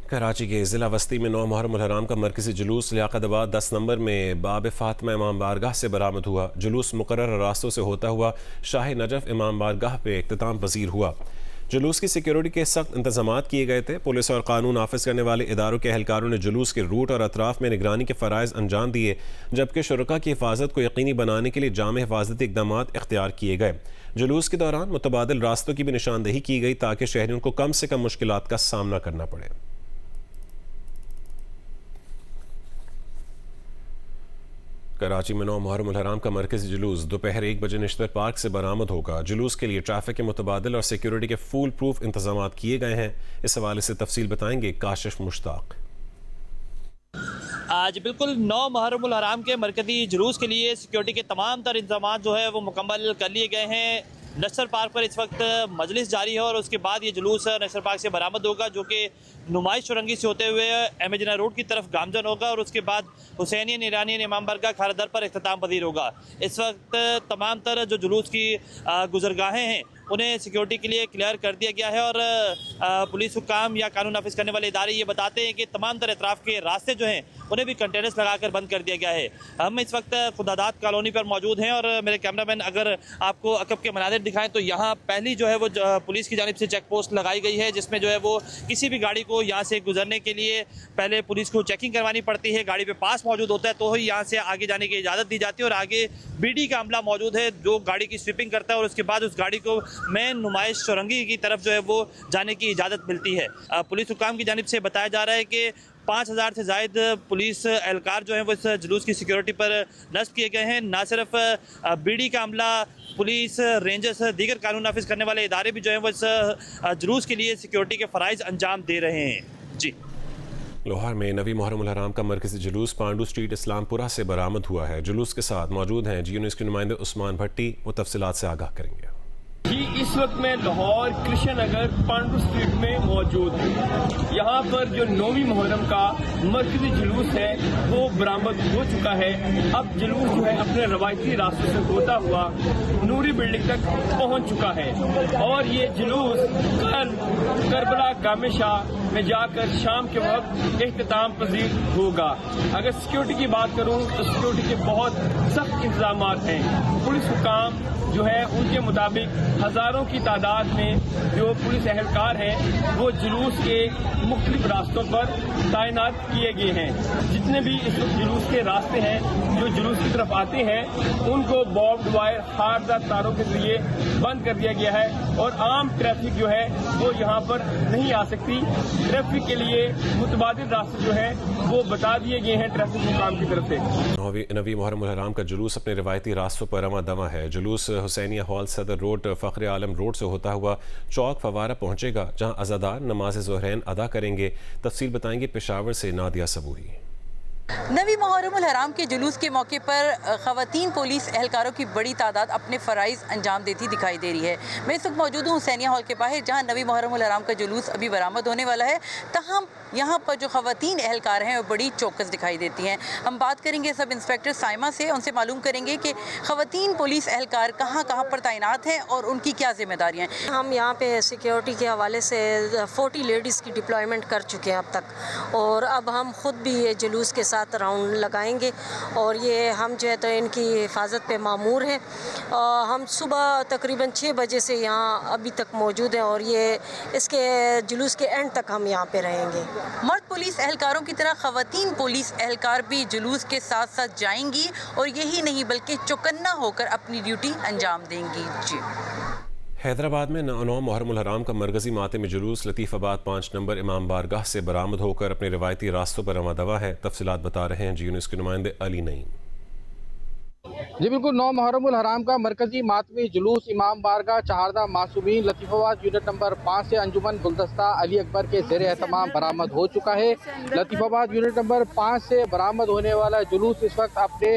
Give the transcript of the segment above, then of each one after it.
کراچی کے ضلع وسطی میں 9 محرم الحرام کا مرکزی جلوس لیاقت آباد 10 نمبر میں باب فاطمہ امام بارگاہ سے برآمد ہوا۔ جلوس مقررہ راستوں سے ہوتا ہوا شاہ نجف امام بارگاہ پہ اختتام پذیر ہوا۔ جلوس کی سیکیورٹی کے سخت انتظامات کیے گئے تھے۔ پولیس اور قانون نافذ کرنے والے اداروں کے اہلکاروں نے جلوس کے روٹ اور اطراف میں نگرانی کے فرائض انجام دیے، جبکہ شرکاء کی حفاظت کو یقینی بنانے کے لیے جامع حفاظتی اقدامات اختیار کیے گئے۔ جلوس کے دوران متبادل راستوں کی بھی نشاندہی کی گئی تاکہ شہریوں کو کم سے کم مشکلات کا سامنا کرنا پڑے۔ کراچی میں 9 محرم الحرام کا مرکزی جلوس دوپہر 1 بجے نشتر پارک سے برآمد ہوگا۔ جلوس کے لیے ٹریفک کے متبادل اور سیکیورٹی کے فول پروف انتظامات کیے گئے ہیں۔ اس حوالے سے تفصیل بتائیں گے کاشف مشتاق۔ آج بالکل 9 محرم الحرام کے مرکزی جلوس کے لیے سیکیورٹی کے تمام تر انتظامات جو ہے وہ مکمل کر لیے گئے ہیں۔ نشتر پارک پر اس وقت مجلس جاری ہے اور اس کے بعد یہ جلوس نشتر پارک سے برآمد ہوگا، جو کہ نمائش چورنگی سے ہوتے ہوئے ایم اے جناح روڈ کی طرف گامزن ہوگا اور اس کے بعد حسینین ایرانین امام بارگاہ کھارا در پر اختتام پذیر ہوگا۔ اس وقت تمام تر جو جلوس کی گزرگاہیں ہیں انہیں سیکیورٹی کے لیے کلیئر کر دیا گیا ہے، اور پولیس حکام یا قانون نافذ کرنے والے ادارے یہ بتاتے ہیں کہ تمام تر اطراف کے راستے جو ہیں انہیں بھی کنٹینرز لگا کر بند کر دیا گیا ہے۔ ہم اس وقت خداداد کالونی پر موجود ہیں اور میرے کیمرہ مین اگر آپ کو عقب کے مناظر دکھائیں تو یہاں پہلی جو ہے وہ پولیس کی جانب سے چیک پوسٹ لگائی گئی ہے، جس میں جو ہے وہ کسی بھی گاڑی کو یہاں سے گزرنے کے لیے پہلے پولیس کو چیکنگ کروانی پڑتی ہے، گاڑی پہ پاس موجود ہوتا ہے تو ہی یہاں سے آگے جانے کی اجازت دی جاتی ہے، اور آگے بی ڈی کا عملہ موجود ہے جو گاڑی کی سویپنگ کرتا ہے اور اس کے بعد اس گاڑی کو مین نمائش چورنگی کی طرف جو ہے وہ جانے کی اجازت ملتی ہے۔ پولیس حکام کی جانب سے بتایا جا رہا ہے کہ 5000 سے زائد پولیس اہلکار جو ہیں وہ اس جلوس کی سیکیورٹی پر نصب کیے گئے ہیں۔ نہ صرف بی ڈی کا عملہ، پولیس، رینجرز، دیگر قانون نافذ کرنے والے ادارے بھی جو ہیں وہ اس جلوس کے لیے سیکیورٹی کے فرائض انجام دے رہے ہیں۔ جی، لاہور میں 9 محرم الحرام کا مرکزی جلوس پانڈو اسٹریٹ اسلام پورہ سے برآمد ہوا ہے۔ جلوس کے ساتھ موجود ہیں جی نیوز کے نمائندے عثمان بھٹی، وہ تفصیلات سے آگاہ کریں گے۔ جی، اس وقت میں لاہور کرشن نگر پانڈو اسٹریٹ میں موجود ہوں۔ یہاں پر جو 9ویں محرم کا مرکزی جلوس ہے وہ برآمد ہو چکا ہے۔ اب جلوس جو ہے اپنے روایتی راستوں سے ہوتا ہوا نوری بلڈنگ تک پہنچ چکا ہے، اور یہ جلوس کل کربلا گام شاہ میں جا کر شام کے وقت اختتام پذیر ہوگا۔ اگر سیکیورٹی کی بات کروں تو سیکیورٹی کے بہت سخت انتظامات ہیں۔ پولیس حکام جو ہے ان کے مطابق ہزاروں کی تعداد میں جو پولیس اہلکار ہیں وہ جلوس کے مختلف راستوں پر تعینات کیے گئے ہیں۔ جتنے بھی اس وقت جلوس کے راستے ہیں جو جلوس کی طرف آتے ہیں ان کو باربڈ وائر ہارڈ تاروں کے ذریعے بند کر دیا گیا ہے، اور عام ٹریفک جو ہے وہ یہاں پر نہیں آ سکتی۔ ٹریفک کے لیے متبادل راستے جو ہیں وہ بتا دیے گئے ہیں ٹریفک حکام کی طرف سے۔ 9 محرم الحرام کا جلوس اپنے روایتی راستوں پر رواں دواں ہے۔ جلوس حسینیہ ہال، صدر روڈ، فخر عالم روڈ سے ہوتا ہوا چوک فوارہ پہنچے گا، جہاں عزادار نماز ظہرین ادا کریں گے۔ تفصیل بتائیں گے پشاور سے نادیہ صبوحی۔ 9 محرم الحرام کے جلوس کے موقع پر خواتین پولیس اہلکاروں کی بڑی تعداد اپنے فرائض انجام دیتی دکھائی دے رہی ہے۔ میں اس وقت موجود ہوں حسینیہ ہال کے باہر، جہاں 9 محرم الحرام کا جلوس ابھی برآمد ہونے والا ہے، تاہم یہاں پر جو خواتین اہلکار ہیں وہ بڑی چوکس دکھائی دیتی ہیں۔ ہم بات کریں گے سب انسپیکٹر سائمہ سے، ان سے معلوم کریں گے کہ خواتین پولیس اہلکار کہاں کہاں پر تعینات ہیں اور ان کی کیا ذمہ داریاں ہیں۔ ہم یہاں پہ سیکیورٹی کے حوالے سے 40 لیڈیز کی ڈپلائمنٹ کر چکے ہیں اب تک، اور اب ہم خود بھی یہ جلوس کے ساتھ راؤنڈ لگائیں گے، اور یہ ہم جو ہے تو ان کی حفاظت پہ مامور ہیں۔ ہم صبح تقریباً 6 بجے سے یہاں ابھی تک موجود ہیں، اور یہ اس کے جلوس کے اینڈ تک ہم یہاں پہ رہیں گے۔ مرد پولیس اہلکاروں کی طرح خواتین پولیس اہلکار بھی جلوس کے ساتھ ساتھ جائیں گی، اور یہی نہیں بلکہ چوکنا ہو کر اپنی ڈیوٹی انجام دیں گی۔ جی، حیدرآباد میں 9 محرم الحرام کا مرکزی ماتمی جلوس لطیف آباد 5 نمبر امام بارگاہ سے برآمد ہو کر اپنے روایتی راستوں پر رواں دواں ہے۔ تفصیلات بتا رہے ہیں جی نیوز کے نمائندے علی نعیم۔ جی بالکل، 9 محرم الحرام کا مرکزی ماتمی جلوس امام بارگاہ چہاردہ معصومین لطیف آباد یونٹ نمبر 5 سے انجمن گلدستہ علی اکبر کے زیر اہتمام برآمد ہو چکا ہے۔ لطیف آباد یونٹ نمبر 5 سے برآمد ہونے والا جلوس اس وقت اپنے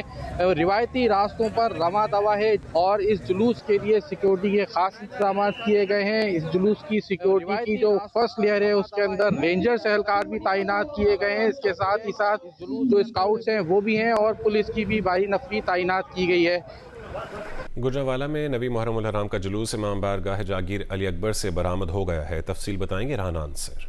روایتی راستوں پر رواں دواں ہے، اور اس جلوس کے لیے سیکیورٹی کے خاص انتظامات کیے گئے ہیں۔ اس جلوس کی سیکیورٹی کی جو فرسٹ لیئر ہے اس کے اندر رینجرز اہلکار بھی تعینات کیے گئے ہیں، اس کے ساتھ ہی ساتھ جو اسکاؤٹس ہیں وہ بھی ہیں، اور پولیس کی بھی بھاری نفری تعینات کی گئی ہے۔ گجرانوالہ میں 9 محرم الحرام کا جلوس امام بارگاہ جاگیر علی اکبر سے برآمد ہو گیا ہے۔ تفصیل بتائیں گے رہنا انصر۔